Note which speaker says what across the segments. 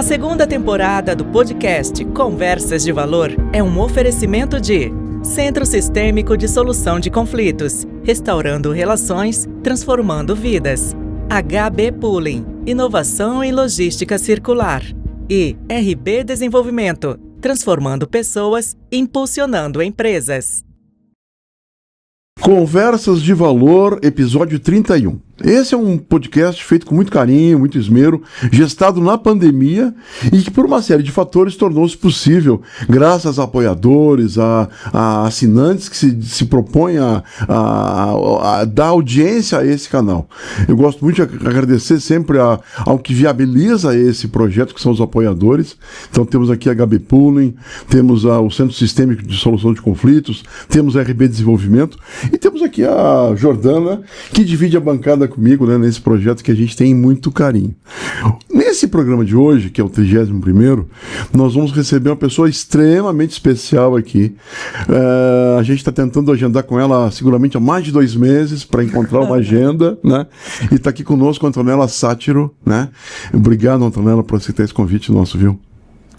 Speaker 1: segunda temporada do podcast Conversas de Valor é um oferecimento de Centro Sistêmico de Solução de Conflitos, restaurando relações, transformando vidas. HB Pooling, inovação em logística circular. E RB Desenvolvimento, transformando pessoas, impulsionando empresas.
Speaker 2: Conversas de Valor, episódio 31. Esse é um podcast feito com muito carinho, muito esmero, gestado na pandemia e que por uma série de fatores tornou-se possível graças a apoiadores, a assinantes que se propõem a dar audiência a esse canal. Eu gosto muito de agradecer sempre ao que viabiliza esse projeto, que são os apoiadores. Então temos aqui a HB Pooling, temos o Centro Sistêmico de Solução de Conflitos, temos a RB Desenvolvimento e temos aqui a Jordana, que divide a bancada comigo, né, nesse projeto que a gente tem muito carinho. Nesse programa de hoje, que é o 31º, nós vamos receber uma pessoa extremamente especial aqui. A gente está tentando agendar com ela seguramente há mais de 2 meses para encontrar uma agenda, né? E está aqui conosco a Antonella Sátiro, né? Obrigado, Antonella, por aceitar esse convite nosso, viu?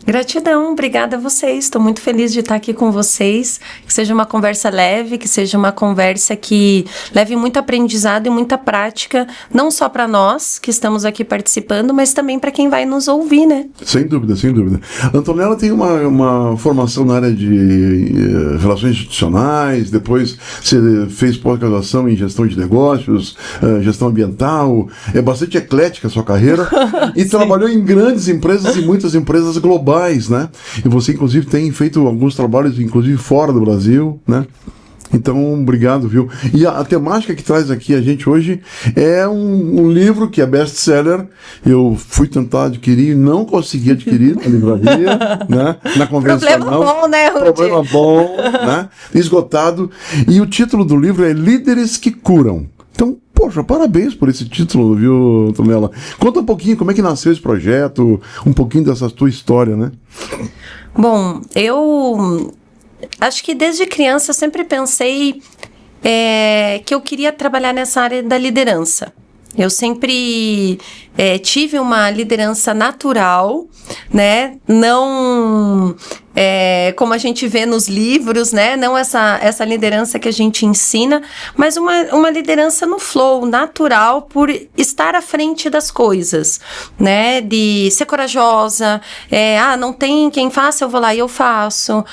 Speaker 3: Gratidão, obrigada a vocês, estou muito feliz de estar aqui com vocês, que seja uma conversa leve, que seja uma conversa que leve muito aprendizado e muita prática, não só para nós que estamos aqui participando, mas também para quem vai nos ouvir, né?
Speaker 2: Sem dúvida, sem dúvida. A Antonella tem uma formação na área de relações institucionais, depois você fez pós-graduação em gestão de negócios, gestão ambiental, é bastante eclética a sua carreira, e trabalhou em grandes empresas e muitas empresas globais, né? E você, inclusive, tem feito alguns trabalhos, inclusive, fora do Brasil, né? Então, obrigado, viu? E a temática que traz aqui a gente hoje é um livro que é best-seller. Eu fui tentar adquirir e não consegui adquirir na livraria, né? Na convencional.
Speaker 3: Problema bom, né, Rudy?
Speaker 2: Problema bom, né? Esgotado. E o título do livro é Líderes que Curam. Então, poxa, parabéns por esse título, viu, Antonella? Conta um pouquinho como é que nasceu esse projeto, um pouquinho dessa tua história, né?
Speaker 3: Bom, eu acho que desde criança eu sempre pensei que eu queria trabalhar nessa área da liderança. Eu sempre tive uma liderança natural, né? Não como a gente vê nos livros, né? Não essa liderança que a gente ensina, mas uma liderança no flow, natural, por estar à frente das coisas, né? De ser corajosa, não tem quem faça, eu vou lá e eu faço.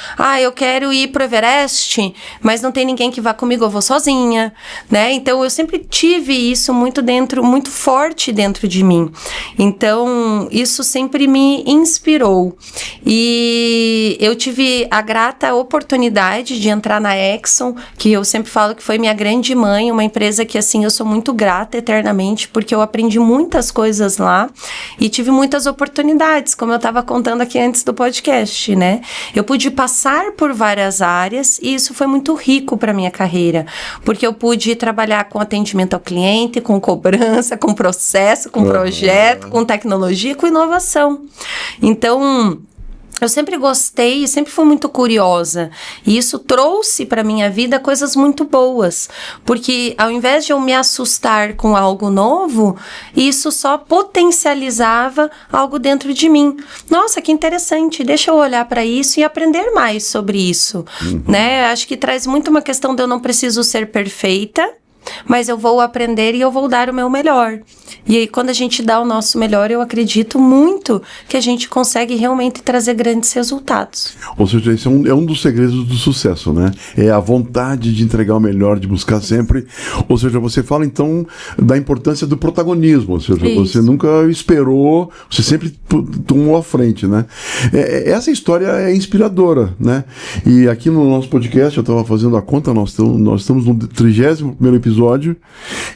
Speaker 3: Eu quero ir pro Everest, mas não tem ninguém que vá comigo, eu vou sozinha, né? Então, eu sempre tive isso muito forte dentro de mim. Então, isso sempre me inspirou. E eu tive a grata oportunidade de entrar na Exxon, que eu sempre falo que foi minha grande mãe, uma empresa que, assim, eu sou muito grata eternamente, porque eu aprendi muitas coisas lá e tive muitas oportunidades, como eu estava contando aqui antes do podcast, né? Eu pude passar por várias áreas e isso foi muito rico para minha carreira, porque eu pude trabalhar com atendimento ao cliente, com cobrança, com processo, com projeto, com tecnologia, com inovação. Então, eu sempre gostei e sempre fui muito curiosa. E isso trouxe para minha vida coisas muito boas. Porque ao invés de eu me assustar com algo novo, isso só potencializava algo dentro de mim. Nossa, que interessante. Deixa eu olhar para isso e aprender mais sobre isso. Né? Acho que traz muito uma questão de eu não preciso ser perfeita, mas eu vou aprender e eu vou dar o meu melhor. E aí, quando a gente dá o nosso melhor, eu acredito muito que a gente consegue realmente trazer grandes resultados.
Speaker 2: Ou seja, esse é um dos segredos do sucesso, né? É a vontade de entregar o melhor, de buscar sempre. Ou seja, você fala, então, da importância do protagonismo. Ou seja, você nunca esperou, você sempre tomou à frente, né? Essa história é inspiradora, né? E aqui no nosso podcast, eu estava fazendo a conta, nós estamos no 31º episódio,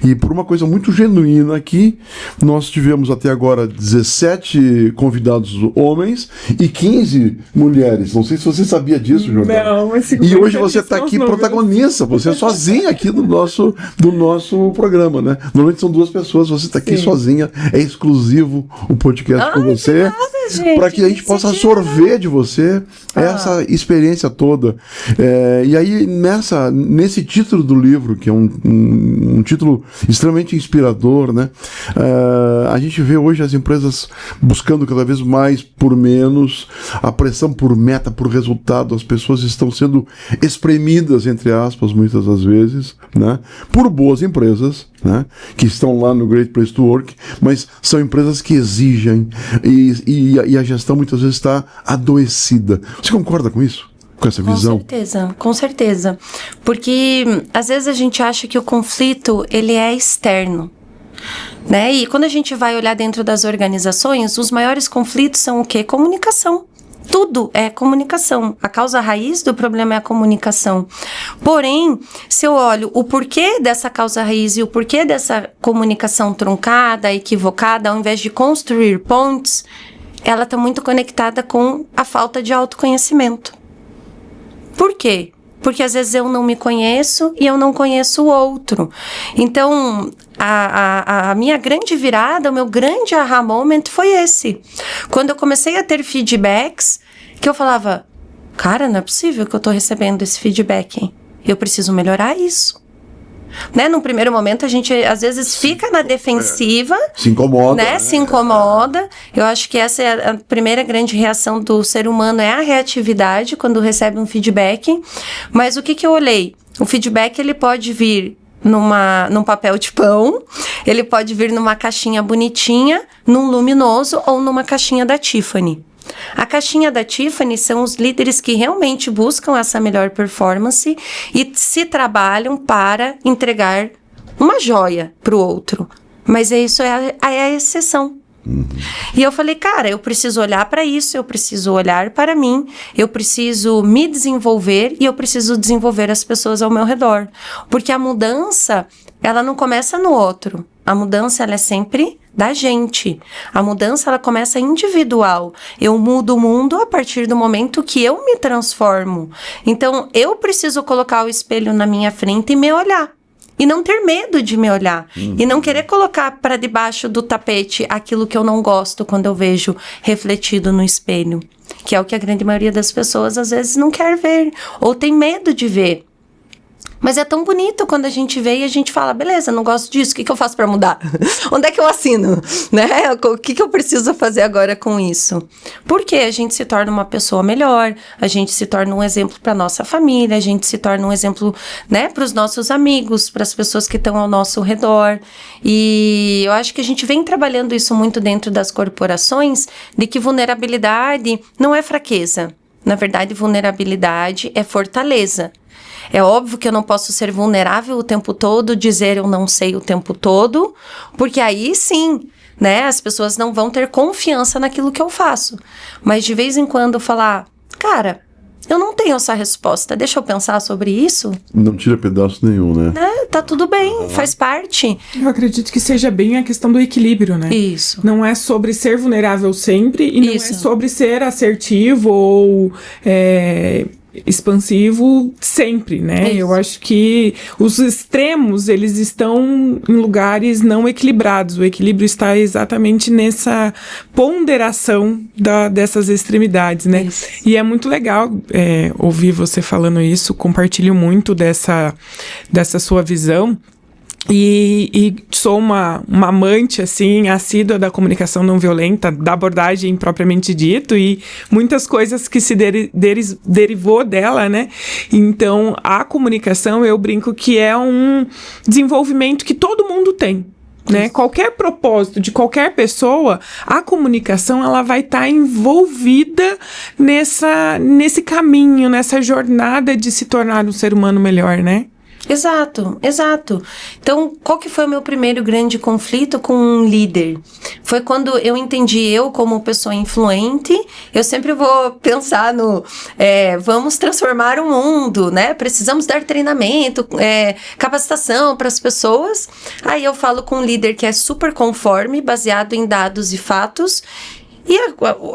Speaker 2: e por uma coisa muito genuína aqui, nós tivemos até agora 17 convidados homens e 15 mulheres. Não sei se você sabia disso, Jordana.
Speaker 4: Não, mas
Speaker 2: e hoje você está aqui protagonista, você é sozinha aqui do nosso programa, né? Normalmente são 2 pessoas, você está aqui sozinha, é exclusivo o podcast com você.
Speaker 3: Nada,
Speaker 2: para que a gente possa absorver de você essa experiência toda. E aí, nesse título do livro, que é um título extremamente inspirador, né? A gente vê hoje as empresas buscando cada vez mais por menos, a pressão por meta, por resultado, as pessoas estão sendo espremidas, entre aspas, muitas das vezes, né? Por boas empresas, né? Que estão lá no Great Place to Work, mas são empresas que exigem e a gestão muitas vezes está adoecida. Você concorda com isso? Com essa visão?
Speaker 3: Com certeza. Porque às vezes a gente acha que o conflito ele é externo. Né? E quando a gente vai olhar dentro das organizações, os maiores conflitos são o quê? Comunicação. Tudo é comunicação. A causa raiz do problema é a comunicação. Porém, se eu olho o porquê dessa causa raiz e o porquê dessa comunicação truncada, equivocada, ao invés de construir pontes, ela está muito conectada com a falta de autoconhecimento. Por quê? Porque às vezes eu não me conheço e eu não conheço o outro. Então, a minha grande virada, o meu grande aha moment foi esse. Quando eu comecei a ter feedbacks, que eu falava, cara, não é possível que eu tô recebendo esse feedback, hein? Eu preciso melhorar isso. Né? Num primeiro momento, a gente às vezes fica na defensiva.
Speaker 2: Se incomoda.
Speaker 3: Né? Se incomoda. Eu acho que essa é a primeira grande reação do ser humano, é a reatividade quando recebe um feedback. Mas o que eu olhei? O feedback ele pode vir num papel de pão, ele pode vir numa caixinha bonitinha, num luminoso ou numa caixinha da Tiffany. A caixinha da Tiffany são os líderes que realmente buscam essa melhor performance e se trabalham para entregar uma joia para o outro. Mas isso é a exceção. E eu falei, cara, eu preciso olhar para isso, eu preciso olhar para mim, eu preciso me desenvolver e eu preciso desenvolver as pessoas ao meu redor. Porque a mudança, ela não começa no outro. A mudança, ela é sempre da gente. A mudança, ela começa individual. Eu mudo o mundo a partir do momento que eu me transformo. Então, eu preciso colocar o espelho na minha frente e me olhar. E não ter medo de me olhar. E não querer colocar para debaixo do tapete aquilo que eu não gosto quando eu vejo refletido no espelho. Que é o que a grande maioria das pessoas, às vezes, não quer ver. Ou tem medo de ver. Mas é tão bonito quando a gente vê e a gente fala, beleza, não gosto disso, o que eu faço para mudar? Onde é que eu assino? Né? O que eu preciso fazer agora com isso? Porque a gente se torna uma pessoa melhor, a gente se torna um exemplo para nossa família, a gente se torna um exemplo, né, para os nossos amigos, para as pessoas que estão ao nosso redor. E eu acho que a gente vem trabalhando isso muito dentro das corporações, de que vulnerabilidade não é fraqueza. Na verdade, vulnerabilidade é fortaleza. É óbvio que eu não posso ser vulnerável o tempo todo, dizer eu não sei o tempo todo, porque aí sim, né, as pessoas não vão ter confiança naquilo que eu faço. Mas de vez em quando falar, cara, eu não tenho essa resposta, deixa eu pensar sobre isso.
Speaker 2: Não tira pedaço nenhum, né?
Speaker 3: Tá tudo bem, faz parte.
Speaker 4: Eu acredito que seja bem a questão do equilíbrio, né?
Speaker 3: Isso.
Speaker 4: Não é sobre ser vulnerável sempre e não
Speaker 3: Isso.
Speaker 4: é sobre ser assertivo ou expansivo sempre, né?
Speaker 3: Isso.
Speaker 4: Eu acho que os extremos, eles estão em lugares não equilibrados. O equilíbrio está exatamente nessa ponderação dessas extremidades, né?
Speaker 3: Isso.
Speaker 4: E é muito legal ouvir você falando isso, compartilho muito dessa sua visão. E sou uma amante, assim, assídua da comunicação não violenta, da abordagem propriamente dito, e muitas coisas que se derivou dela, né? Então, a comunicação, eu brinco que é um desenvolvimento que todo mundo tem. Né? Qualquer propósito de qualquer pessoa, a comunicação ela vai estar envolvida nesse caminho, nessa jornada de se tornar um ser humano melhor, né?
Speaker 3: Exato, exato. Então, qual que foi o meu primeiro grande conflito com um líder? Foi quando eu entendi eu como pessoa influente, eu sempre vou pensar no vamos transformar o mundo, né? Precisamos dar treinamento, capacitação para as pessoas. Aí eu falo com um líder que é super conforme, baseado em dados e fatos, E,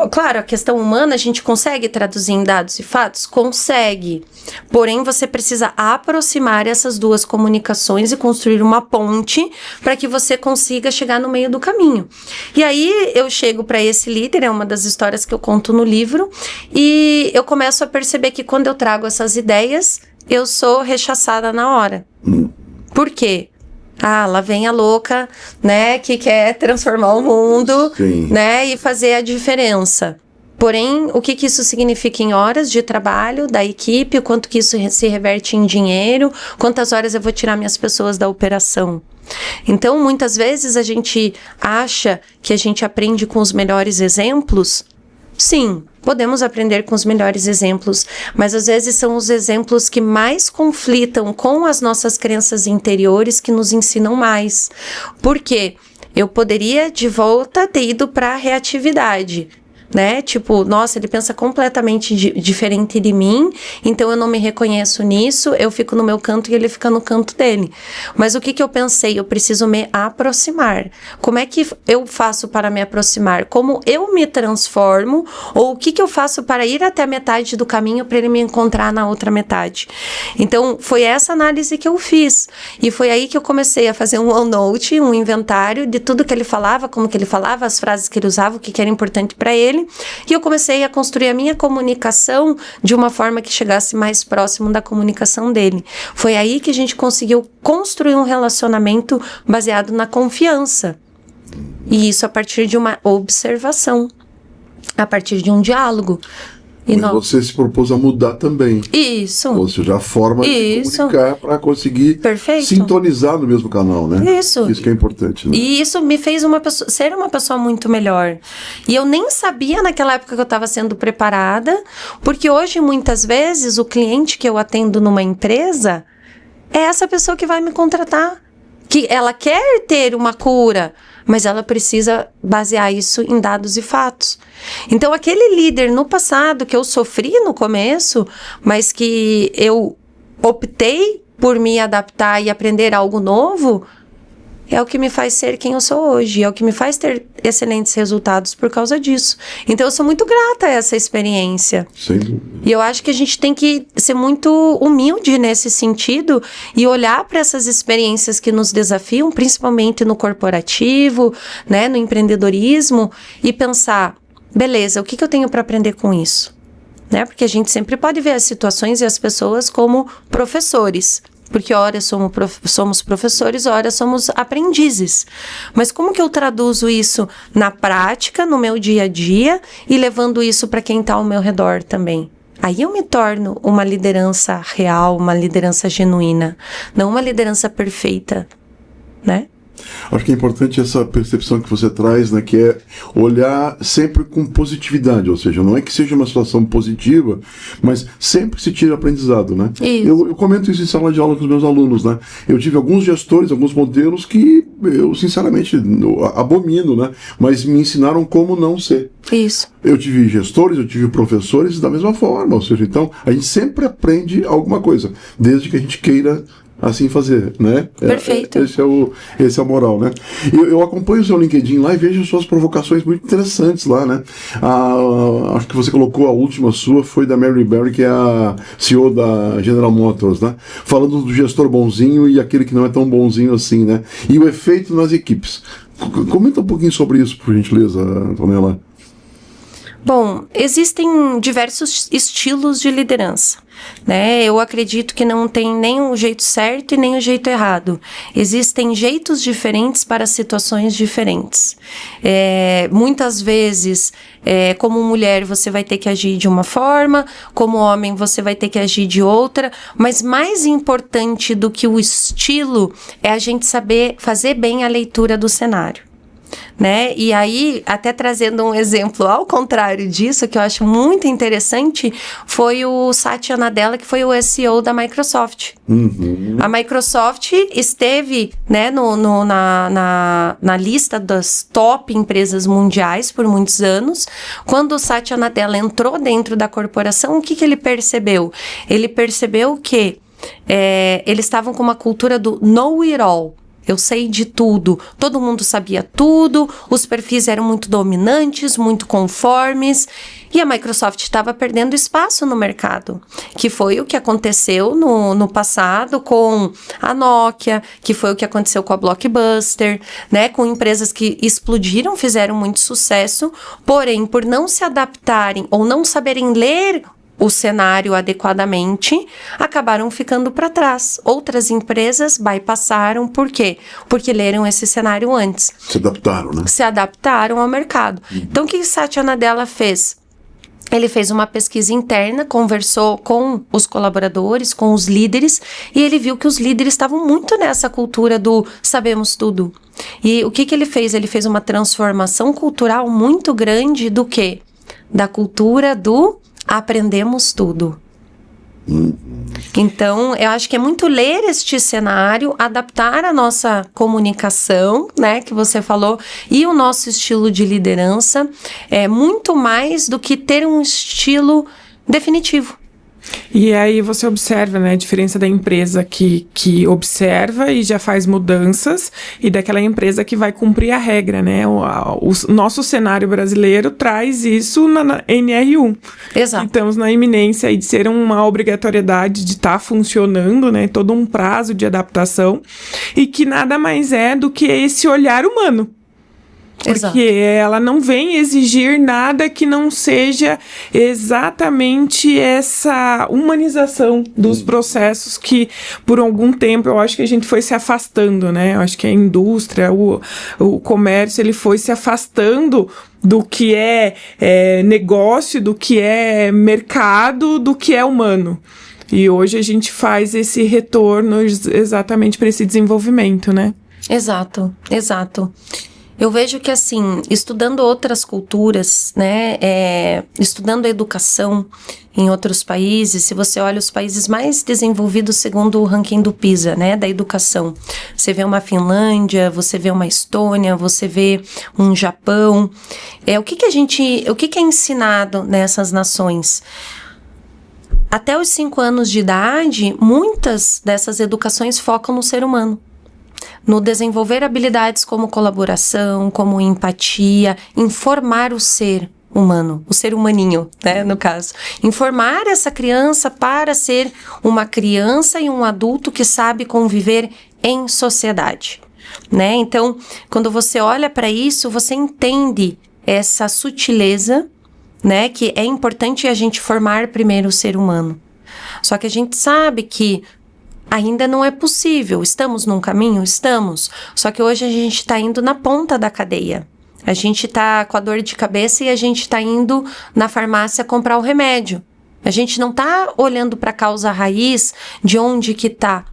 Speaker 3: claro, a questão humana a gente consegue traduzir em dados e fatos? Consegue. Porém, você precisa aproximar essas duas comunicações e construir uma ponte para que você consiga chegar no meio do caminho. E aí, eu chego para esse líder, é uma das histórias que eu conto no livro, e eu começo a perceber que quando eu trago essas ideias, eu sou rechaçada na hora. Por quê? Ah, lá vem a louca, né, que quer transformar o mundo,
Speaker 2: Sim.
Speaker 3: né, e fazer a diferença. Porém, o que isso significa em horas de trabalho da equipe, o quanto que isso se reverte em dinheiro, quantas horas eu vou tirar minhas pessoas da operação. Então, muitas vezes a gente acha que a gente aprende com os melhores exemplos. Sim, podemos aprender com os melhores exemplos, mas às vezes são os exemplos que mais conflitam com as nossas crenças interiores que nos ensinam mais. Por quê? Eu poderia, de volta, ter ido para a reatividade, né? Tipo, nossa, ele pensa completamente diferente de mim, então eu não me reconheço nisso, eu fico no meu canto e ele fica no canto dele. Mas o que eu pensei? Eu preciso me aproximar. Como é que eu faço para me aproximar? Como eu me transformo? Ou o que eu faço para ir até a metade do caminho para ele me encontrar na outra metade? Então, foi essa análise que eu fiz. E foi aí que eu comecei a fazer um OneNote, um inventário de tudo que ele falava, como que ele falava, as frases que ele usava, o que era importante para ele. E eu comecei a construir a minha comunicação de uma forma que chegasse mais próximo da comunicação dele. Foi aí que a gente conseguiu construir um relacionamento baseado na confiança. E isso a partir de uma observação, a partir de um diálogo. E
Speaker 2: Mas você se propôs a mudar também.
Speaker 3: Isso.
Speaker 2: Ou seja, a forma de comunicar para conseguir sintonizar no mesmo canal, né?
Speaker 3: Isso.
Speaker 2: Isso que é importante, né?
Speaker 3: E isso me fez ser uma pessoa muito melhor. E eu nem sabia naquela época que eu estava sendo preparada, porque hoje, muitas vezes, o cliente que eu atendo numa empresa é essa pessoa que vai me contratar. Que ela quer ter uma cura, mas ela precisa basear isso em dados e fatos. Então, aquele líder no passado que eu sofri no começo, mas que eu optei por me adaptar e aprender algo novo, é o que me faz ser quem eu sou hoje, é o que me faz ter excelentes resultados por causa disso. Então, eu sou muito grata a essa experiência.
Speaker 2: Sem dúvida.
Speaker 3: E eu acho que a gente tem que ser muito humilde nesse sentido e olhar para essas experiências que nos desafiam, principalmente no corporativo, né, no empreendedorismo, e pensar, beleza, o que eu tenho para aprender com isso? Né? Porque a gente sempre pode ver as situações e as pessoas como professores. Porque ora somos professores, ora somos aprendizes. Mas como que eu traduzo isso na prática, no meu dia a dia, e levando isso para quem está ao meu redor também? Aí eu me torno uma liderança real, uma liderança genuína, não uma liderança perfeita, né?
Speaker 2: Acho que é importante essa percepção que você traz, né, que é olhar sempre com positividade, ou seja, não é que seja uma situação positiva, mas sempre se tira aprendizado, né? Eu comento isso em sala de aula com os meus alunos, né? Eu tive alguns gestores, alguns modelos que eu, sinceramente, abomino, né? Mas me ensinaram como não ser.
Speaker 3: Isso.
Speaker 2: Eu tive gestores, eu tive professores da mesma forma, ou seja, então a gente sempre aprende alguma coisa, desde que a gente queira assim fazer, né?
Speaker 3: Perfeito.
Speaker 2: Esse é o moral, né? Eu acompanho o seu LinkedIn lá e vejo suas provocações muito interessantes lá, né? Acho que você colocou a última sua, foi da Mary Berry, que é a CEO da General Motors, né? Falando do gestor bonzinho e aquele que não é tão bonzinho assim, né? E o efeito nas equipes. Comenta um pouquinho sobre isso, por gentileza, Antonella.
Speaker 3: Bom, existem diversos estilos de liderança, né? Eu acredito que não tem nem o jeito certo e nem o jeito errado. Existem jeitos diferentes para situações diferentes. Muitas vezes, como mulher, você vai ter que agir de uma forma, como homem, você vai ter que agir de outra, mas mais importante do que o estilo é a gente saber fazer bem a leitura do cenário. Né? E aí, até trazendo um exemplo ao contrário disso, que eu acho muito interessante, foi o Satya Nadella, que foi o CEO da Microsoft.
Speaker 2: Uhum.
Speaker 3: A Microsoft esteve, né, na lista das top empresas mundiais por muitos anos. Quando o Satya Nadella entrou dentro da corporação, o que ele percebeu? Ele percebeu que eles estavam com uma cultura do know it all. Eu sei de tudo. Todo mundo sabia tudo, os perfis eram muito dominantes, muito conformes, e a Microsoft estava perdendo espaço no mercado, que foi o que aconteceu no passado com a Nokia, que foi o que aconteceu com a Blockbuster, né? Com empresas que explodiram, fizeram muito sucesso, porém, por não se adaptarem ou não saberem ler o cenário adequadamente, acabaram ficando para trás. Outras empresas bypassaram, por quê? Porque leram esse cenário antes.
Speaker 2: Se adaptaram, né?
Speaker 3: Se adaptaram ao mercado. Então, o que Satya Nadella fez? Ele fez uma pesquisa interna, conversou com os colaboradores, com os líderes, e ele viu que os líderes estavam muito nessa cultura do sabemos tudo. E o que ele fez? Ele fez uma transformação cultural muito grande do quê? Da cultura do aprendemos tudo. Então, eu acho que é muito ler este cenário, adaptar a nossa comunicação, né, que você falou, e o nosso estilo de liderança, muito mais do que ter um estilo definitivo.
Speaker 4: E aí você observa, né, a diferença da empresa que observa e já faz mudanças e daquela empresa que vai cumprir a regra, né? O nosso cenário brasileiro traz isso na NR1.
Speaker 3: Exato.
Speaker 4: Estamos na iminência aí de ser uma obrigatoriedade de estar funcionando, né? Todo um prazo de adaptação e que nada mais é do que esse olhar humano. Porque
Speaker 3: Exato.
Speaker 4: ela não vem exigir nada que não seja exatamente essa humanização dos processos que, por algum tempo, eu acho que a gente foi se afastando, né? Eu acho que a indústria, o comércio, ele foi se afastando do que é negócio, do que é mercado, do que é humano. E hoje a gente faz esse retorno exatamente para esse desenvolvimento, né?
Speaker 3: Exato, exato. Eu vejo que, assim, estudando outras culturas, né, estudando a educação em outros países, se você olha os países mais desenvolvidos segundo o ranking do PISA, né, da educação, você vê uma Finlândia, você vê uma Estônia, você vê um Japão, o que é ensinado nessas nações? Até os 5 anos de idade, muitas dessas educações focam no ser humano. No desenvolver habilidades como colaboração, como empatia, informar o ser humano, o ser humaninho, né, no caso. Informar essa criança para ser uma criança e um adulto que sabe conviver em sociedade, né? Então, quando você olha para isso, você entende essa sutileza, né, que é importante a gente formar primeiro o ser humano. Só que a gente sabe que ainda não é possível. Estamos num caminho? Estamos. Só que hoje a gente está indo na ponta da cadeia. A gente está com a dor de cabeça e a gente está indo na farmácia comprar o remédio. A gente não está olhando para a causa raiz de onde que está.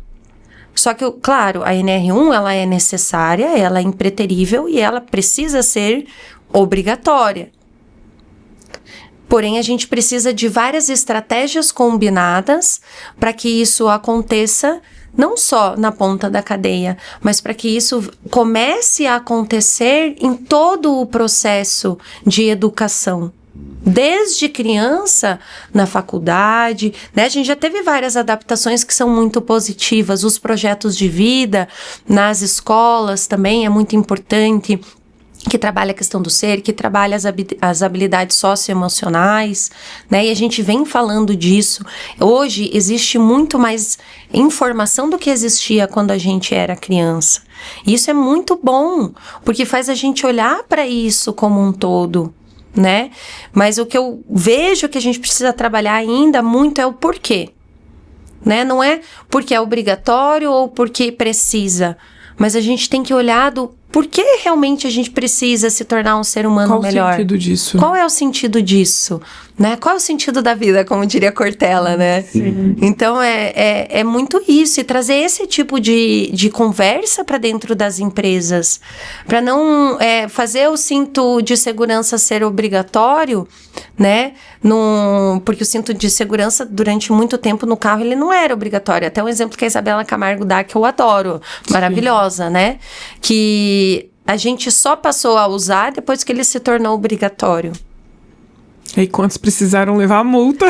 Speaker 3: Só que, claro, a NR1 ela é necessária, ela é impreterível e ela precisa ser obrigatória. Porém, a gente precisa de várias estratégias combinadas para que isso aconteça não só na ponta da cadeia, mas para que isso comece a acontecer em todo o processo de educação. Desde criança, na faculdade, né? A gente já teve várias adaptações que são muito positivas. Os projetos de vida nas escolas também é muito importante, que trabalha a questão do ser, que trabalha as habilidades socioemocionais, né? E a gente vem falando disso. Hoje existe muito mais informação do que existia quando a gente era criança. E isso é muito bom, porque faz a gente olhar para isso como um todo, né? Mas o que eu vejo que a gente precisa trabalhar ainda muito é o porquê, né? Não é porque é obrigatório ou porque precisa, mas a gente tem que olhar do por que realmente a gente precisa se tornar um ser humano melhor?
Speaker 4: Qual o sentido disso?
Speaker 3: Qual é o sentido disso? Né? Qual é o sentido da vida, como diria Cortella, né? Sim. Então, é muito isso. E trazer esse tipo de conversa para dentro das empresas. Para não fazer o cinto de segurança ser obrigatório, né? Porque o cinto de segurança, durante muito tempo no carro, ele não era obrigatório. Até um exemplo que a Isabela Camargo dá, que eu adoro. Maravilhosa, né? Que a gente só passou a usar depois que ele se tornou obrigatório.
Speaker 4: E quantos precisaram levar a multa?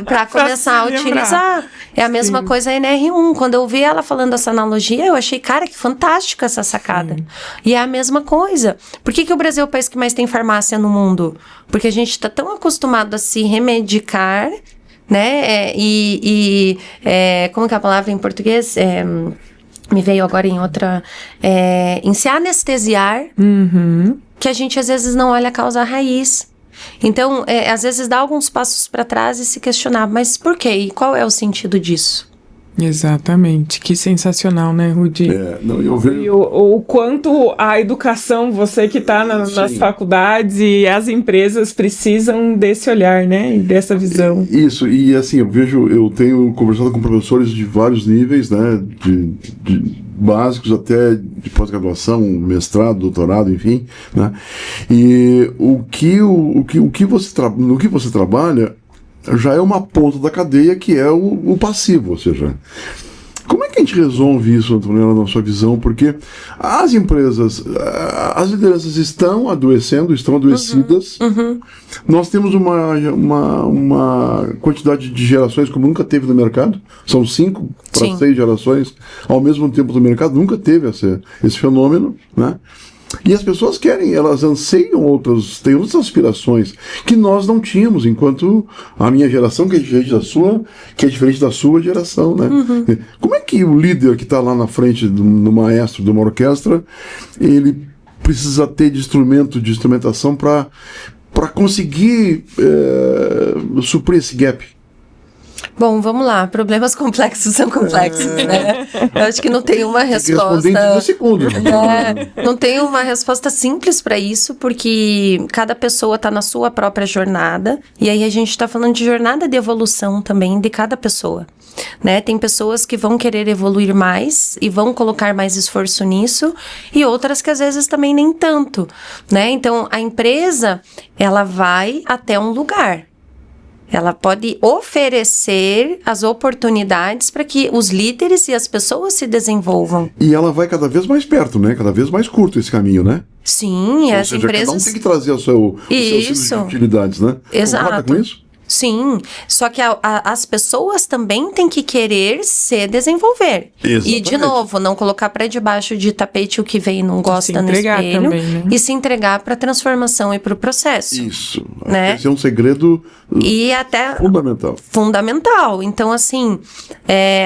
Speaker 3: para começar a utilizar. É a mesma coisa a NR1. Quando eu vi ela falando essa analogia, eu achei, cara, que fantástica essa sacada. E é a mesma coisa. Por que o Brasil é o país que mais tem farmácia no mundo? Porque a gente está tão acostumado a se remedicar, né? Como que é a palavra em português? Me veio agora em outra... em se anestesiar, que a gente às vezes não olha a causa raiz. Então, às vezes dá alguns passos para trás e se questionar, mas por quê? E qual é o sentido disso?
Speaker 4: Exatamente, que sensacional, né, Rudi?
Speaker 2: Eu vejo...
Speaker 4: E o quanto a educação, você que está nas faculdades e as empresas precisam desse olhar, né, e dessa visão.
Speaker 2: Isso, e assim, eu tenho conversado com professores de vários níveis, né, de básicos até de pós-graduação, mestrado, doutorado, enfim, né, e no que você trabalha já é uma ponta da cadeia que é o passivo, ou seja, como é que a gente resolve isso, Antonella, na sua visão? Porque as empresas, as lideranças estão adoecidas. Nós temos uma quantidade de gerações como nunca teve no mercado. São 5 para 6 gerações ao mesmo tempo no mercado. Nunca teve esse fenômeno, né? E as pessoas elas anseiam têm outras aspirações que nós não tínhamos, enquanto a minha geração, que é diferente da sua geração, né? Como é que o líder que está lá na frente do maestro de uma orquestra, ele precisa ter de instrumentação para conseguir suprir esse gap?
Speaker 3: Bom, vamos lá. Problemas complexos são complexos, né? Eu acho que não tem uma resposta...
Speaker 2: Responder em segundos.
Speaker 3: Não tem uma resposta simples para isso, porque cada pessoa está na sua própria jornada. E aí a gente está falando de jornada de evolução também de cada pessoa. Né? Tem pessoas que vão querer evoluir mais e vão colocar mais esforço nisso, e outras que às vezes também nem tanto. Né? Então, a empresa, ela vai até um lugar. Ela pode oferecer as oportunidades para que os líderes e as pessoas se desenvolvam.
Speaker 2: E ela vai cada vez mais perto, né? Cada vez mais curto esse caminho, né?
Speaker 3: Sim, as empresas...
Speaker 2: Cada um tem que trazer o seu ciclo de utilidades, né?
Speaker 3: Exato.
Speaker 2: Concorda com isso?
Speaker 3: Sim, só que as pessoas também têm que querer se desenvolver.
Speaker 2: Exatamente.
Speaker 3: E, de novo, não colocar para debaixo de tapete o que vem e não gosta no espelho.
Speaker 4: Também, né?
Speaker 3: E se entregar para a transformação e para o processo.
Speaker 2: Isso.
Speaker 3: Né?
Speaker 2: Esse é um segredo
Speaker 3: e até
Speaker 2: fundamental.
Speaker 3: Então, assim,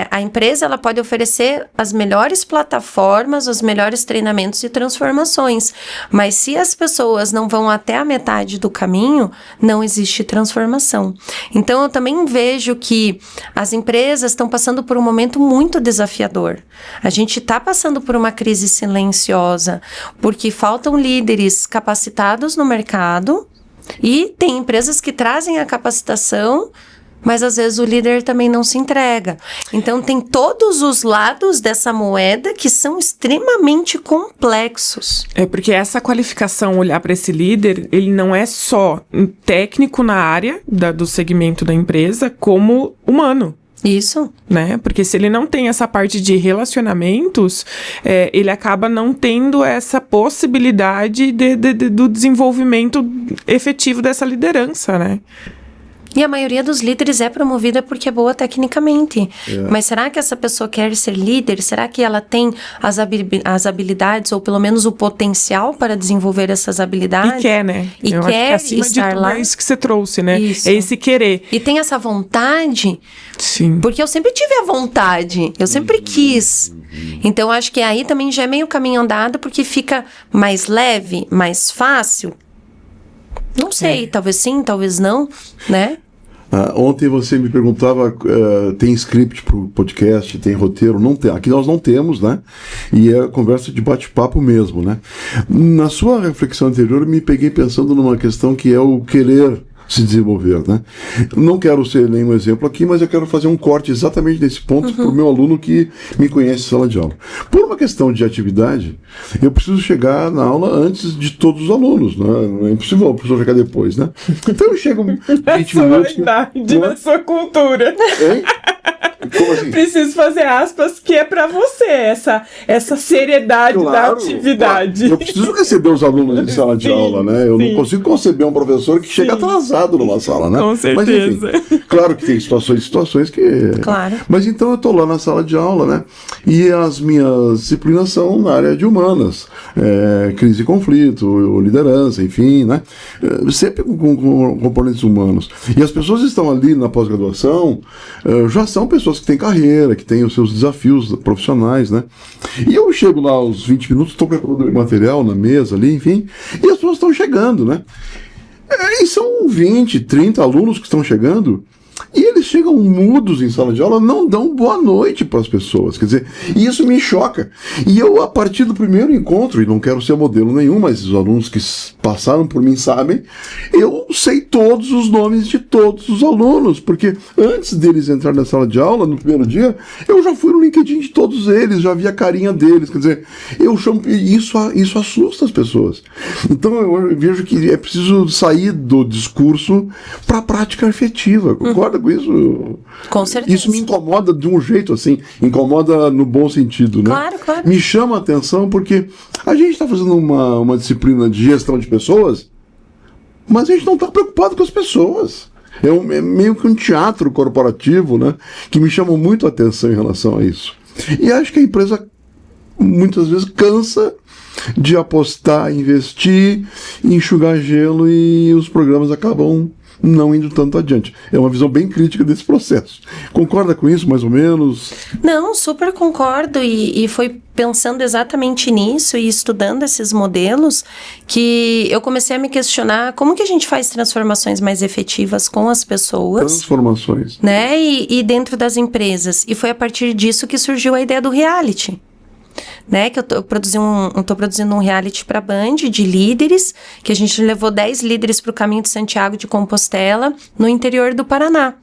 Speaker 3: a empresa ela pode oferecer as melhores plataformas, os melhores treinamentos e transformações. Mas se as pessoas não vão até a metade do caminho, não existe transformação. Então, eu também vejo que as empresas estão passando por um momento muito desafiador. A gente está passando por uma crise silenciosa, porque faltam líderes capacitados no mercado e tem empresas que trazem a capacitação, mas às vezes o líder também não se entrega. Então, tem todos os lados dessa moeda que são extremamente complexos.
Speaker 4: É porque essa qualificação, olhar para esse líder, ele não é só um técnico na área do segmento da empresa, como humano.
Speaker 3: Isso.
Speaker 4: Né? Porque se ele não tem essa parte de relacionamentos, ele acaba não tendo essa possibilidade do desenvolvimento efetivo dessa liderança, né?
Speaker 3: E a maioria dos líderes é promovida porque é boa tecnicamente. Mas será que essa pessoa quer ser líder? Será que ela tem as habilidades, ou pelo menos o potencial para desenvolver essas habilidades?
Speaker 4: E quer, né?
Speaker 3: E
Speaker 4: eu
Speaker 3: quer
Speaker 4: acho que acima
Speaker 3: estar
Speaker 4: de tudo
Speaker 3: lá.
Speaker 4: É isso que você trouxe, né?
Speaker 3: Isso.
Speaker 4: É esse querer.
Speaker 3: E tem essa vontade.
Speaker 4: Sim.
Speaker 3: Porque eu sempre tive a vontade. Eu sempre quis. Então, acho que aí também já é meio caminho andado, porque fica mais leve, mais fácil. Não sei, talvez sim, talvez não, né?
Speaker 2: Ontem você me perguntava, tem script para o podcast, tem roteiro? Não tem. Aqui nós não temos, né? E é conversa de bate-papo mesmo, né? Na sua reflexão anterior, eu me peguei pensando numa questão que é o querer se desenvolver, né? Não quero ser nenhum exemplo aqui, mas eu quero fazer um corte exatamente nesse ponto para o meu aluno que me conhece em sala de aula. Por uma questão de atividade, eu preciso chegar na aula antes de todos os alunos, né? Não é impossível o professor chegar depois, né? Então eu chego 20 minutos...
Speaker 4: Na sua idade, na sua cultura.
Speaker 2: Hein? Como assim?
Speaker 4: Preciso fazer aspas, que é pra você, essa seriedade da atividade.
Speaker 2: Eu preciso receber os alunos em sala de aula, né? Eu não consigo conceber um professor que chega atrasado numa sala, né?
Speaker 4: Com certeza.
Speaker 2: Mas, enfim, claro que tem situações que...
Speaker 3: Claro.
Speaker 2: Mas então eu tô lá na sala de aula, né? E as minhas disciplinas são na área de humanas. Crise e conflito, liderança, enfim, né? Sempre com componentes humanos. E as pessoas que estão ali na pós-graduação já são pessoas que têm carreira, que têm os seus desafios profissionais, né? E eu chego lá aos 20 minutos, estou preparando material na mesa ali, enfim, e as pessoas estão chegando, né? E são 20, 30 alunos que estão chegando, e eles chegam mudos em sala de aula, não dão boa noite para as pessoas. Quer dizer, e isso me choca. E eu, a partir do primeiro encontro, e não quero ser modelo nenhum, mas os alunos que passaram por mim sabem, eu sei todos os nomes de todos os alunos, porque antes deles entrar na sala de aula, no primeiro dia, eu já fui no LinkedIn de todos eles, já vi a carinha deles. Quer dizer, eu chamo, isso assusta as pessoas. Então eu vejo que é preciso sair do discurso para a prática efetiva. Concorda com isso?
Speaker 3: Com certeza.
Speaker 2: Isso me incomoda de um jeito assim, incomoda no bom sentido, né?
Speaker 3: Claro, claro.
Speaker 2: Me chama a atenção porque a gente está fazendo uma disciplina de gestão de pessoas, mas a gente não está preocupado com as pessoas. É meio que um teatro corporativo, né? Que me chama muito a atenção em relação a isso. E acho que a empresa muitas vezes cansa de apostar, investir, enxugar gelo, e os programas acabam não indo tanto adiante. É uma visão bem crítica desse processo. Concorda com isso, mais ou menos?
Speaker 3: Não, super concordo, e foi pensando exatamente nisso e estudando esses modelos que eu comecei a me questionar como que a gente faz transformações mais efetivas com as pessoas.
Speaker 2: Transformações.
Speaker 3: Né? E dentro das empresas. E foi a partir disso que surgiu a ideia do reality. Né, que eu tô produzindo um reality para a Band de líderes, que a gente levou 10 líderes para o caminho de Santiago de Compostela, no interior do Paraná.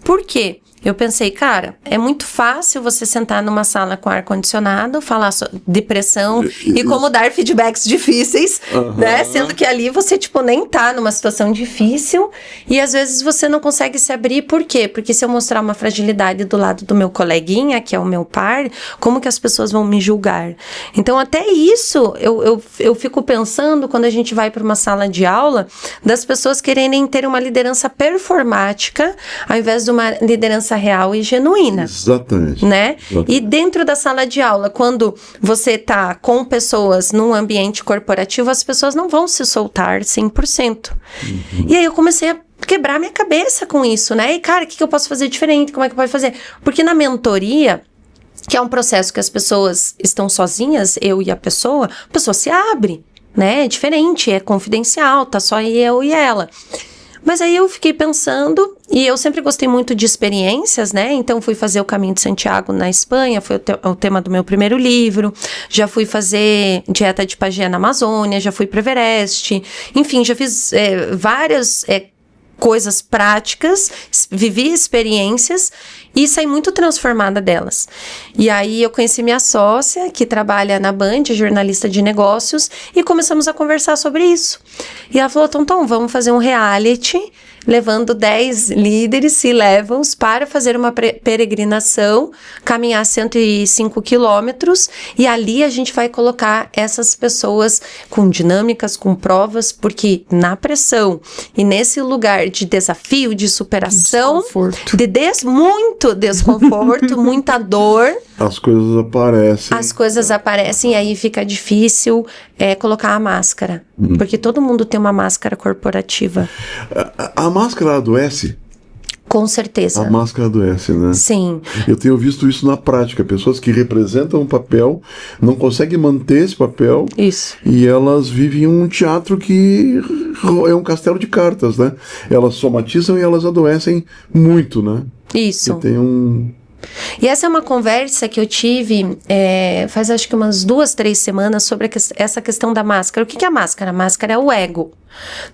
Speaker 3: Por quê? Eu pensei, cara, é muito fácil você sentar numa sala com ar-condicionado, falar de pressão e como dar feedbacks difíceis, né? Sendo que ali você, nem tá numa situação difícil, e às vezes você não consegue se abrir. Por quê? Porque se eu mostrar uma fragilidade do lado do meu coleguinha, que é o meu par, como que as pessoas vão me julgar? Então, até isso, eu fico pensando, quando a gente vai para uma sala de aula, das pessoas quererem ter uma liderança performática, ao invés de uma liderança real e genuína.
Speaker 2: Exatamente.
Speaker 3: Né? E dentro da sala de aula, quando você está com pessoas num ambiente corporativo, as pessoas não vão se soltar 100%. E aí eu comecei a quebrar minha cabeça com isso, né? E, cara, o que eu posso fazer diferente? Como é que pode fazer? Porque na mentoria, que é um processo que as pessoas estão sozinhas, eu e a pessoa se abre, né? É diferente, é confidencial, tá só eu e ela. Mas aí eu fiquei pensando, e eu sempre gostei muito de experiências, né? Então fui fazer o Caminho de Santiago na Espanha, foi o tema do meu primeiro livro. Já fui fazer dieta de pajé na Amazônia, já fui para Everest. Enfim, já fiz várias coisas práticas, vivi experiências e saí muito transformada delas. E aí eu conheci minha sócia, que trabalha na Band, jornalista de negócios, e começamos a conversar sobre isso. E ela falou, Tom, vamos fazer um reality, levando 10 líderes C-levels para fazer uma peregrinação, caminhar 105 quilômetros, e ali a gente vai colocar essas pessoas com dinâmicas, com provas, porque na pressão e nesse lugar de desafio, de superação, muito desconforto, muita dor,
Speaker 2: as coisas aparecem.
Speaker 3: E aí fica difícil colocar a máscara, porque todo mundo tem uma máscara corporativa.
Speaker 2: A máscara adoece?
Speaker 3: Com certeza.
Speaker 2: A máscara adoece, né?
Speaker 3: Sim.
Speaker 2: Eu tenho visto isso na prática. Pessoas que representam um papel, não conseguem manter esse papel.
Speaker 3: Isso.
Speaker 2: E elas vivem um teatro que é um castelo de cartas, né? Elas somatizam e elas adoecem muito, né?
Speaker 3: Isso.
Speaker 2: E
Speaker 3: essa é uma conversa que eu tive faz acho que umas 2, 3 semanas sobre essa questão da máscara. O que é a máscara? A máscara é o ego.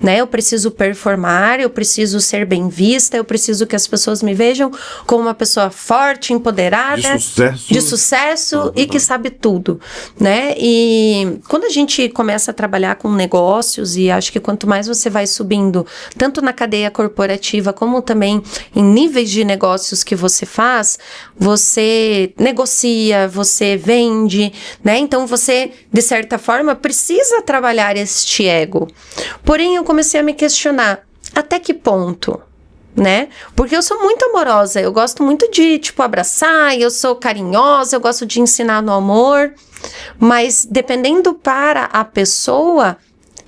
Speaker 3: né? Eu preciso performar, eu preciso ser bem vista, eu preciso que as pessoas me vejam como uma pessoa forte, empoderada, de sucesso e que sabe tudo, né? E quando a gente começa a trabalhar com negócios, e acho que quanto mais você vai subindo, tanto na cadeia corporativa como também em níveis de negócios que você faz, você negocia, você vende, né? Então você, de certa forma, precisa trabalhar este ego. Porém, eu comecei a me questionar, até que ponto? Né? Porque eu sou muito amorosa, eu gosto muito de, abraçar, eu sou carinhosa, eu gosto de ensinar no amor, mas dependendo para a pessoa,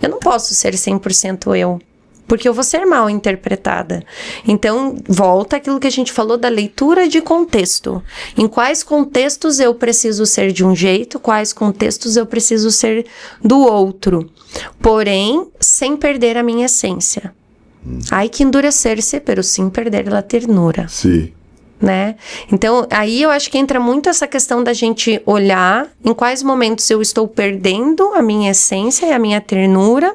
Speaker 3: eu não posso ser 100% eu, porque eu vou ser mal interpretada. Então, volta aquilo que a gente falou da leitura de contexto. Em quais contextos eu preciso ser de um jeito, quais contextos eu preciso ser do outro, porém, sem perder a minha essência. Hay que endurecer-se, pero sin perder la ternura.
Speaker 2: Sim.
Speaker 3: Né? Então, aí eu acho que entra muito essa questão da gente olhar em quais momentos eu estou perdendo a minha essência e a minha ternura,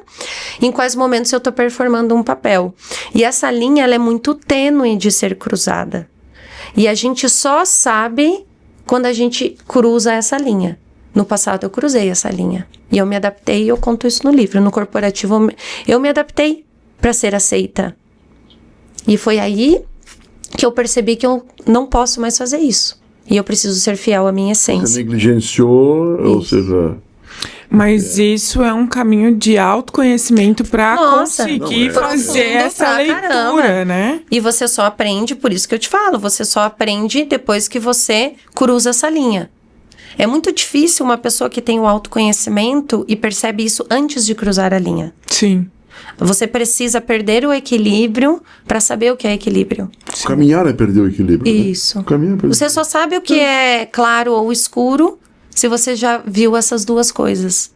Speaker 3: em quais momentos eu estou performando um papel. E essa linha, ela é muito tênue de ser cruzada. E a gente só sabe quando a gente cruza essa linha. No passado eu cruzei essa linha. E eu me adaptei, e eu conto isso no livro. No corporativo eu me adaptei para ser aceita. E foi aí que eu percebi que eu não posso mais fazer isso. E eu preciso ser fiel à minha essência.
Speaker 2: Você negligenciou, ou seja...
Speaker 4: Mas isso é um caminho de autoconhecimento para conseguir fazer essa leitura, né?
Speaker 3: E você só aprende, por isso que eu te falo, você só aprende depois que você cruza essa linha. É muito difícil uma pessoa que tem o autoconhecimento e percebe isso antes de cruzar a linha.
Speaker 4: Sim.
Speaker 3: Você precisa perder o equilíbrio para saber o que é equilíbrio.
Speaker 2: Sim. Caminhar é perder o equilíbrio.
Speaker 3: Isso.
Speaker 2: Né? Caminhar é perder.
Speaker 3: Você só sabe o que é claro ou escuro se você já viu essas duas coisas.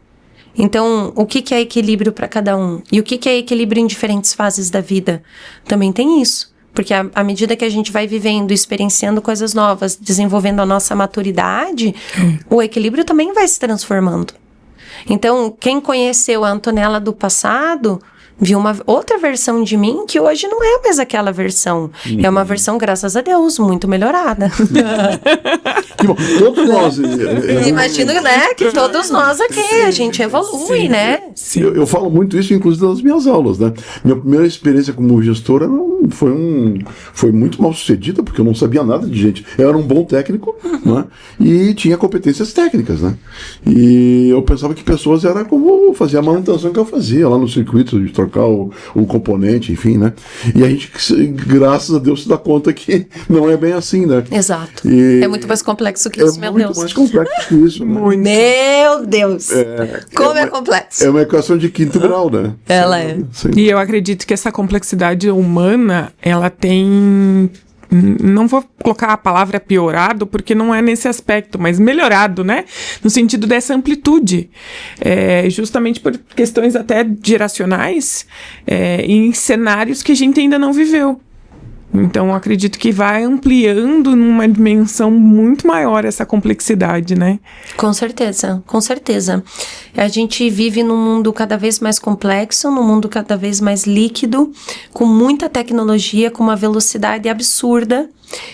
Speaker 3: Então, o que é equilíbrio para cada um? E o que é equilíbrio em diferentes fases da vida? Também tem isso. Porque à medida que a gente vai vivendo, experienciando coisas novas, desenvolvendo a nossa maturidade, o equilíbrio também vai se transformando. Então, quem conheceu a Antonella do passado, viu uma outra versão de mim que hoje não é mais aquela versão. É uma versão, graças a Deus, muito melhorada.
Speaker 2: Que bom, todos nós...
Speaker 3: Imagino, né, que todos nós aqui, a gente evolui, sim, né?
Speaker 2: Sim. Eu falo muito isso, inclusive, nas minhas aulas, né? Minha primeira experiência como gestora foi muito mal sucedida, porque eu não sabia nada de gente. Eu era um bom técnico, né? E tinha competências técnicas, né? E eu pensava que pessoas era como fazer a manutenção que eu fazia lá no circuito, de trocar o componente, enfim, né? E a gente, graças a Deus, se dá conta que não é bem assim, né?
Speaker 3: Exato.
Speaker 2: E
Speaker 3: é muito mais complexo que isso, meu Deus.
Speaker 2: É muito mais complexo que isso, né?
Speaker 3: Meu Deus! Como é complexo.
Speaker 2: É uma equação de quinto grau, né?
Speaker 3: Ela é.
Speaker 2: Sim.
Speaker 4: E eu acredito que essa complexidade humana, ela tem... Não vou colocar a palavra piorado, porque não é nesse aspecto, mas melhorado, né? No sentido dessa amplitude. Justamente por questões até geracionais, em cenários que a gente ainda não viveu. Então, eu acredito que vai ampliando numa dimensão muito maior essa complexidade, né?
Speaker 3: Com certeza, com certeza. A gente vive num mundo cada vez mais complexo, num mundo cada vez mais líquido, com muita tecnologia, com uma velocidade absurda.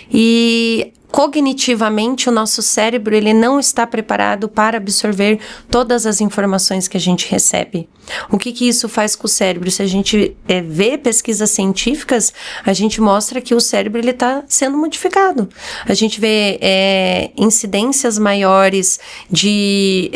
Speaker 3: E cognitivamente o nosso cérebro ele não está preparado para absorver todas as informações que a gente recebe. O que isso faz com o cérebro? Se a gente vê pesquisas científicas, a gente mostra que o cérebro está sendo modificado. A gente vê incidências maiores de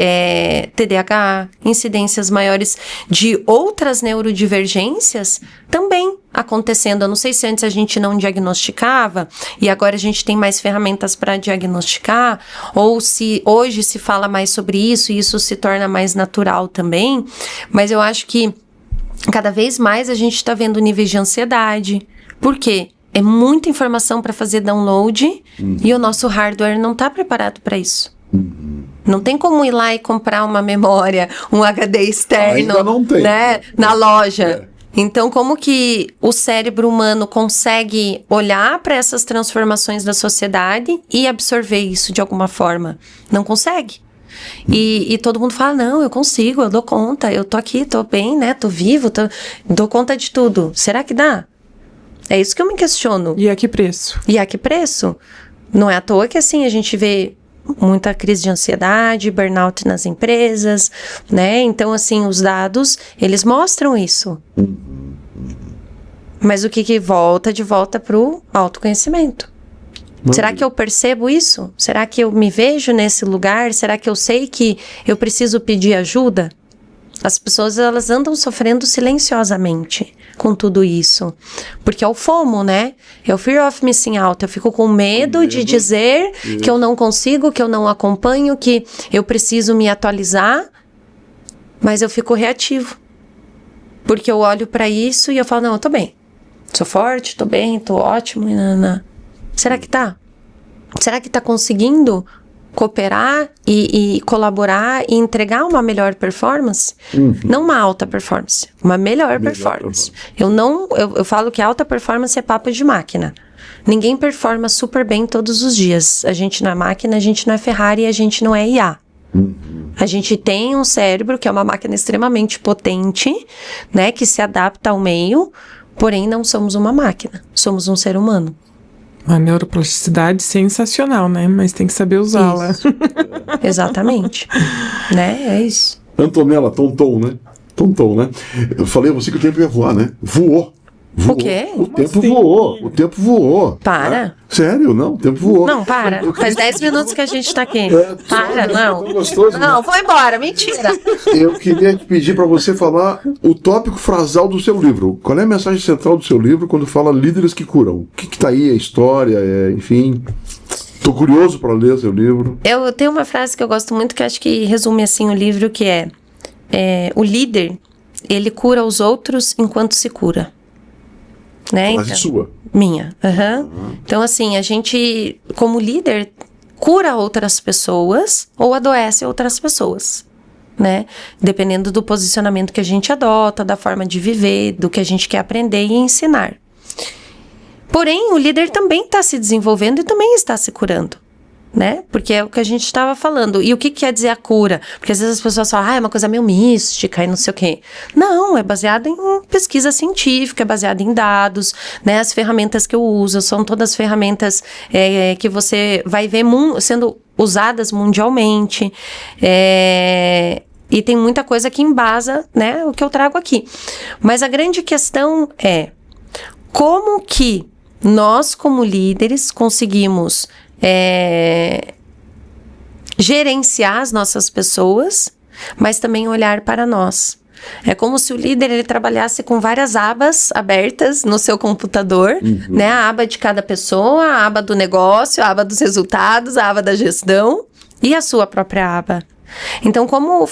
Speaker 3: TDAH, incidências maiores de outras neurodivergências também acontecendo. Eu não sei se antes a gente não diagnosticava e agora a gente tem mais ferramentas para diagnosticar, ou se hoje se fala mais sobre isso e isso se torna mais natural também, mas eu acho que cada vez mais a gente está vendo níveis de ansiedade. Por quê? É muita informação para fazer download e o nosso hardware não está preparado para isso. Não tem como ir lá e comprar uma memória, um HD externo,
Speaker 2: ainda não tem,
Speaker 3: né, na loja. Então, como que o cérebro humano consegue olhar para essas transformações da sociedade e absorver isso de alguma forma? Não consegue. E todo mundo fala, não, eu consigo, eu dou conta, eu tô aqui, tô bem, né? Tô vivo, dou conta de tudo. Será que dá? É isso que eu me questiono.
Speaker 4: E a que preço?
Speaker 3: E a que preço? Não é à toa que, assim, a gente vê muita crise de ansiedade, burnout nas empresas, né? Então, assim, os dados, eles mostram isso. Mas o que volta de volta pro autoconhecimento? Será que eu percebo isso? Será que eu me vejo nesse lugar? Será que eu sei que eu preciso pedir ajuda? As pessoas, elas andam sofrendo silenciosamente com tudo isso. Porque é o FOMO, né? É o Fear of Missing Out. Eu fico com medo de dizer que eu não consigo, que eu não acompanho, que eu preciso me atualizar, mas eu fico reativo. Porque eu olho pra isso e eu falo, não, eu tô bem. Sou forte, tô bem, tô ótimo. Será que tá? Será que tá conseguindo cooperar e colaborar e entregar uma melhor performance? Não uma alta performance, uma melhor performance. Eu falo que alta performance é papo de máquina. Ninguém performa super bem todos os dias. A gente não é máquina, a gente não é Ferrari, a gente não é IA. A gente tem um cérebro que é uma máquina extremamente potente, né, que se adapta ao meio, porém não somos uma máquina, somos um ser humano.
Speaker 4: Uma neuroplasticidade sensacional, né? Mas tem que saber usá-la.
Speaker 3: Exatamente. Né? É isso.
Speaker 2: Antonella, tonton, né? Tonton, né? Eu falei a você que o tempo ia voar, né? Voou.
Speaker 3: O quê?
Speaker 2: O tempo voou. O tempo voou.
Speaker 3: Para.
Speaker 2: Né? Sério, não, o tempo voou.
Speaker 3: Não, para. Faz 10 minutos que a gente tá aqui. Para, não.
Speaker 2: Tão gostoso,
Speaker 3: Não,
Speaker 2: né?
Speaker 3: vou embora. Mentira.
Speaker 2: Eu queria te pedir para você falar o tópico frasal do seu livro. Qual é a mensagem central do seu livro quando fala líderes que curam? O que tá aí? A história, enfim. Tô curioso para ler seu livro.
Speaker 3: Eu tenho uma frase que eu gosto muito que acho que resume assim o livro, que é o líder, ele cura os outros enquanto se cura. Né?
Speaker 2: Frase sua.
Speaker 3: Minha. Então, assim, a gente, como líder, cura outras pessoas ou adoece outras pessoas, né? Dependendo do posicionamento que a gente adota, da forma de viver, do que a gente quer aprender e ensinar. Porém, o líder também está se desenvolvendo e também está se curando, né? Porque é o que a gente estava falando. E o que quer dizer a cura? Porque às vezes as pessoas falam, é uma coisa meio mística e não sei o quê. Não, é baseado em pesquisa científica, é baseado em dados, né? As ferramentas que eu uso são todas ferramentas que você vai ver sendo usadas mundialmente. E tem muita coisa que embasa, né, o que eu trago aqui. Mas a grande questão é como que nós, como líderes, conseguimos gerenciar as nossas pessoas, mas também olhar para nós. É como se o líder ele trabalhasse com várias abas abertas no seu computador, né? A aba de cada pessoa, a aba do negócio, a aba dos resultados, a aba da gestão e a sua própria aba. Então, como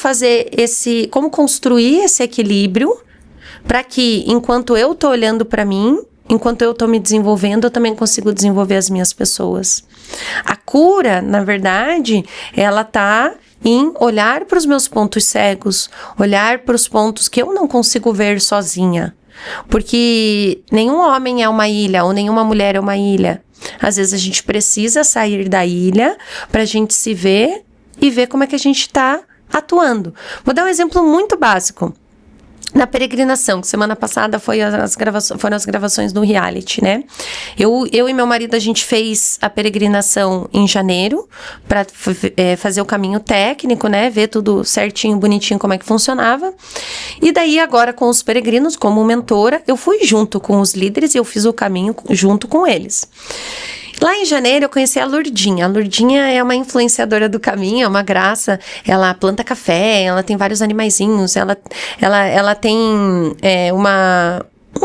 Speaker 3: construir esse equilíbrio para que, enquanto eu tô olhando para mim, enquanto eu tô me desenvolvendo, eu também consigo desenvolver as minhas pessoas. A cura, na verdade, ela tá em olhar para os meus pontos cegos, olhar para os pontos que eu não consigo ver sozinha. Porque nenhum homem é uma ilha, ou nenhuma mulher é uma ilha. Às vezes a gente precisa sair da ilha para a gente se ver e ver como é que a gente está atuando. Vou dar um exemplo muito básico. Na peregrinação, que semana passada foram as gravações do reality, né? Eu e meu marido, a gente fez a peregrinação em janeiro para fazer o caminho técnico, né? Ver tudo certinho, bonitinho, como é que funcionava. E daí, agora, com os peregrinos, como mentora, eu fui junto com os líderes e eu fiz o caminho junto com eles. Lá em janeiro eu conheci a Lourdinha. A Lourdinha é uma influenciadora do caminho, é uma graça. Ela planta café, ela tem vários animaizinhos, ela tem um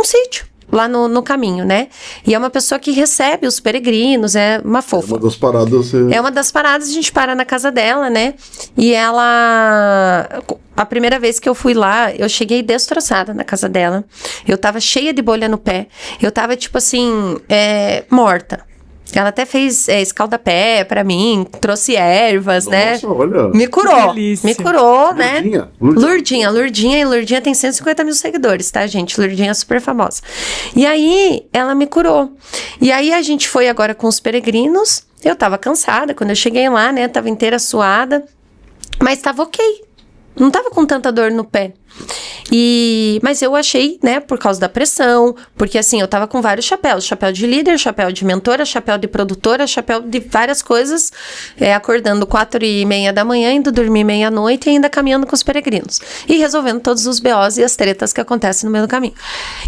Speaker 3: sítio lá no caminho, né? E é uma pessoa que recebe os peregrinos, é uma fofa.
Speaker 2: É uma das paradas.
Speaker 3: É uma das paradas, a gente para na casa dela, né? E ela... A primeira vez que eu fui lá, eu cheguei destroçada na casa dela. Eu tava cheia de bolha no pé. Eu tava, tipo assim, morta. Ela até fez escaldapé pra mim, trouxe ervas, né?
Speaker 2: Olha.
Speaker 3: Me curou, né?
Speaker 2: Lourdinha.
Speaker 3: Lourdinha tem 150 mil seguidores, tá, gente? Lourdinha é super famosa. E aí, ela me curou. E aí, a gente foi agora com os peregrinos. Eu tava cansada, quando eu cheguei lá, né? Tava inteira suada. Mas estava ok. Não estava com tanta dor no pé. Mas eu achei, né, por causa da pressão, porque assim, eu tava com vários chapéus, chapéu de líder, chapéu de mentora, chapéu de produtora, chapéu de várias coisas, acordando 4:30 da manhã, indo dormir meia-noite e ainda caminhando com os peregrinos. E resolvendo todos os BOs e as tretas que acontecem no meio do caminho.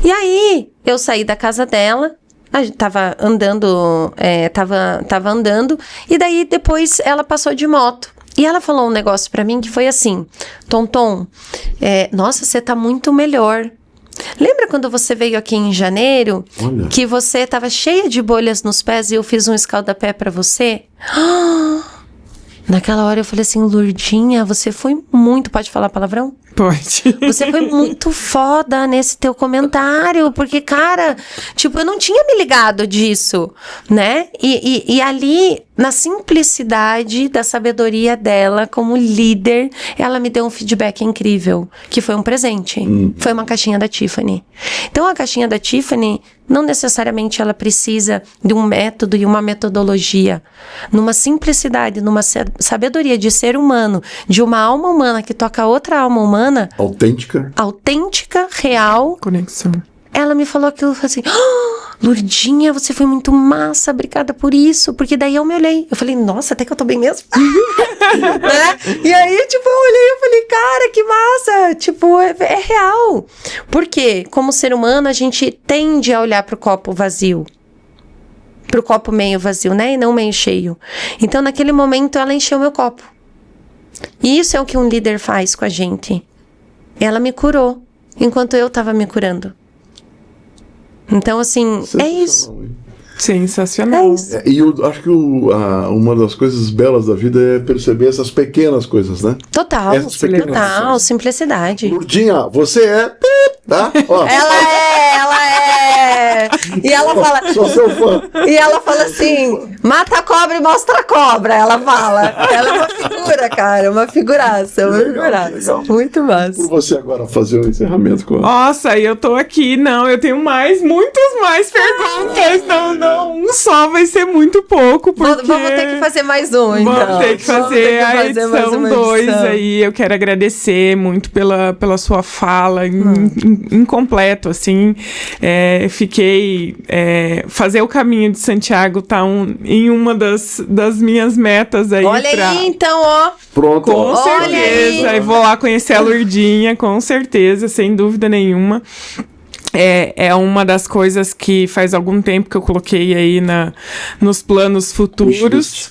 Speaker 3: E aí, eu saí da casa dela, a gente tava andando, tava andando, e daí depois ela passou de moto. E ela falou um negócio pra mim que foi assim: Tonton, nossa, você tá muito melhor. Lembra quando você veio aqui em janeiro?
Speaker 2: Olha.
Speaker 3: Que você tava cheia de bolhas nos pés e eu fiz um escaldapé pra você? Naquela hora eu falei assim: Lourdinha, você foi muito... Pode falar palavrão?
Speaker 4: Pode.
Speaker 3: Você foi muito foda nesse teu comentário, porque, cara, tipo, eu não tinha me ligado disso, né? E ali, na simplicidade da sabedoria dela como líder, ela me deu um feedback incrível, que foi um presente. Foi uma caixinha da Tiffany. Então, a caixinha da Tiffany, não necessariamente ela precisa de um método e uma metodologia. Numa simplicidade, numa sabedoria de ser humano, de uma alma humana que toca outra alma humana, autêntica, real.
Speaker 4: Conexão.
Speaker 3: Ela me falou aquilo, assim: Lourdinha, você foi muito massa, obrigada por isso. Porque daí eu me olhei, eu falei: nossa, até que eu tô bem mesmo. Né? E aí, tipo, eu olhei e falei: cara, que massa. Tipo, é real. Porque, como ser humano, a gente tende a olhar pro copo vazio. Pro copo meio vazio, né? E não meio cheio. Então, naquele momento, ela encheu meu copo. E isso é o que um líder faz com a gente. Ela me curou, enquanto eu tava me curando. Então, assim, é isso.
Speaker 4: Sensacional.
Speaker 3: É isso.
Speaker 2: E eu acho que uma das coisas belas da vida é perceber essas pequenas coisas, né?
Speaker 3: Total,
Speaker 2: Essas pequenas
Speaker 3: total,
Speaker 2: coisas.
Speaker 3: simplicidade.
Speaker 2: Lourdinha, você é... Tá? Ó,
Speaker 3: Ela é. E ela fala...
Speaker 2: sou seu fã.
Speaker 3: E ela fala assim: mata a cobra e mostra a cobra. Ela fala. Ela é uma figura, cara. Uma figuraça. Uma figuraça.
Speaker 2: Legal.
Speaker 3: Muito massa.
Speaker 2: Por você agora fazer o encerramento com
Speaker 4: Nossa, eu tô aqui, eu tenho muitas mais perguntas. Não, um só vai ser muito pouco, porque...
Speaker 3: Vamos ter que fazer mais um, então.
Speaker 4: Vamos ter que fazer a
Speaker 3: mais
Speaker 4: edição
Speaker 3: uma
Speaker 4: 2
Speaker 3: edição.
Speaker 4: aí. Eu quero agradecer muito pela sua fala, incompleto, assim. Fiquei... fazer o caminho de Santiago tá em uma das minhas metas aí.
Speaker 3: Olha aí, então, ó.
Speaker 2: Pronto.
Speaker 4: Com
Speaker 2: ó.
Speaker 4: certeza.
Speaker 3: aí.
Speaker 4: Eu vou lá conhecer a Lourdinha, com certeza, sem dúvida nenhuma. É uma das coisas que faz algum tempo que eu coloquei aí nos planos futuros.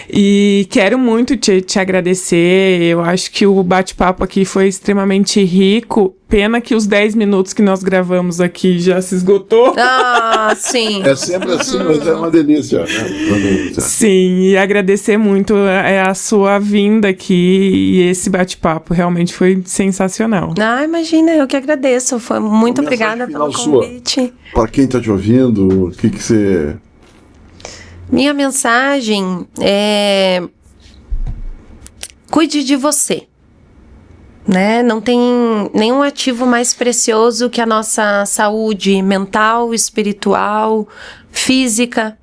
Speaker 4: E quero muito te agradecer. Eu acho que o bate-papo aqui foi extremamente rico. Pena que os 10 minutos que nós gravamos aqui já se esgotou.
Speaker 3: Ah, sim.
Speaker 2: É sempre assim, mas é uma delícia, né? Uma delícia.
Speaker 4: Sim, e agradecer muito a sua vinda aqui e esse bate-papo. Realmente foi sensacional.
Speaker 3: Ah, imagina, eu que agradeço. Foi muito
Speaker 2: Uma mensagem
Speaker 3: obrigada
Speaker 2: final
Speaker 3: pelo
Speaker 2: sua.
Speaker 3: convite.
Speaker 2: Para quem tá te ouvindo, o que você...
Speaker 3: Minha mensagem é: cuide de você. Né? Não tem nenhum ativo mais precioso que a nossa saúde mental, espiritual, física.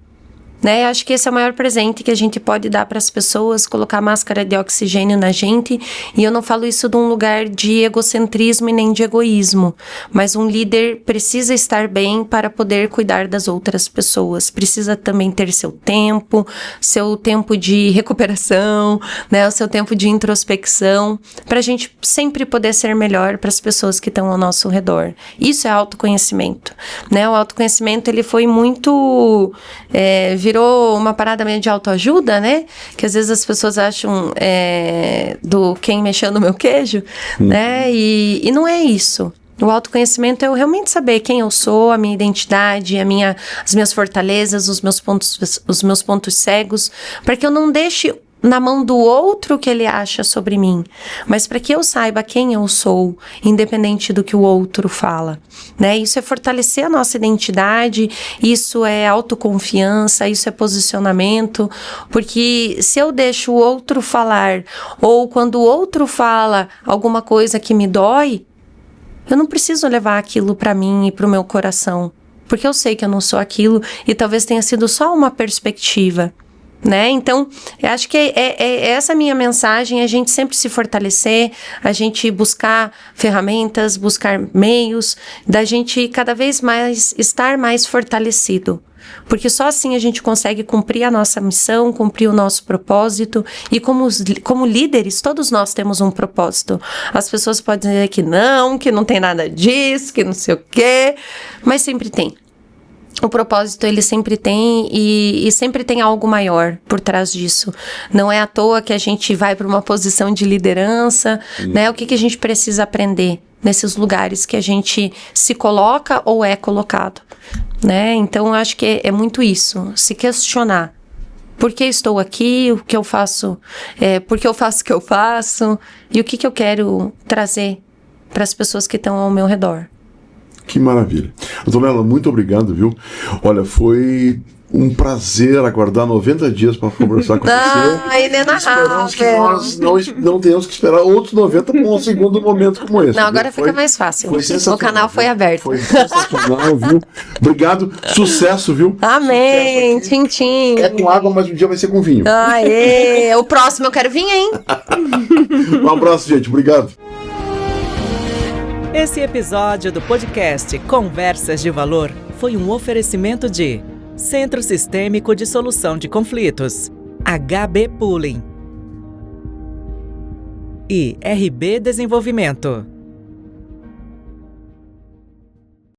Speaker 3: Né? Acho que esse é o maior presente que a gente pode dar para as pessoas, colocar máscara de oxigênio na gente. E eu não falo isso de um lugar de egocentrismo e nem de egoísmo, mas um líder precisa estar bem para poder cuidar das outras pessoas. Precisa também ter seu tempo de recuperação, né? O seu tempo de introspecção, para a gente sempre poder ser melhor para as pessoas que estão ao nosso redor. Isso é autoconhecimento, né? O autoconhecimento, ele foi muito... virou uma parada meio de autoajuda, né? Que às vezes as pessoas acham do quem mexeu no meu queijo, né? E não é isso. O autoconhecimento é eu realmente saber quem eu sou, a minha identidade, as minhas fortalezas, os meus pontos cegos, para que eu não deixe na mão do outro o que ele acha sobre mim, mas para que eu saiba quem eu sou, independente do que o outro fala, né? Isso é fortalecer a nossa identidade, isso é autoconfiança, isso é posicionamento, porque se eu deixo o outro falar, ou quando o outro fala alguma coisa que me dói, eu não preciso levar aquilo para mim e para o meu coração, porque eu sei que eu não sou aquilo e talvez tenha sido só uma perspectiva. né? Então, eu acho que é essa minha mensagem, a gente sempre se fortalecer, a gente buscar ferramentas, buscar meios, da gente cada vez mais estar mais fortalecido. Porque só assim a gente consegue cumprir a nossa missão, cumprir o nosso propósito. E como líderes, todos nós temos um propósito. As pessoas podem dizer que não tem nada disso, que não sei o quê, mas sempre tem. O propósito ele sempre tem e sempre tem algo maior por trás disso. Não é à toa que a gente vai para uma posição de liderança, né? O que a gente precisa aprender nesses lugares que a gente se coloca ou é colocado, né? Então, eu acho que é muito isso, se questionar. Por que estou aqui? O que eu faço? Por que eu faço o que eu faço? E o que eu quero trazer para as pessoas que estão ao meu redor.
Speaker 2: Que maravilha. Antonella, muito obrigado, viu? Olha, foi um prazer aguardar 90 dias para conversar com você. Esperamos que nós não tenhamos que esperar outros 90 para um segundo momento como esse.
Speaker 3: Não, agora fica mais fácil. O canal foi aberto.
Speaker 2: Foi sensacional, viu? Obrigado. Sucesso, viu?
Speaker 3: Amém. Tchim.
Speaker 2: É com água, mas um dia vai ser com vinho.
Speaker 3: Aê! O próximo eu quero vinho, hein?
Speaker 2: Um abraço, gente. Obrigado.
Speaker 1: Esse episódio do podcast Conversas de Valor foi um oferecimento de Centro Sistêmico de Solução de Conflitos, HB Pooling e RB Desenvolvimento.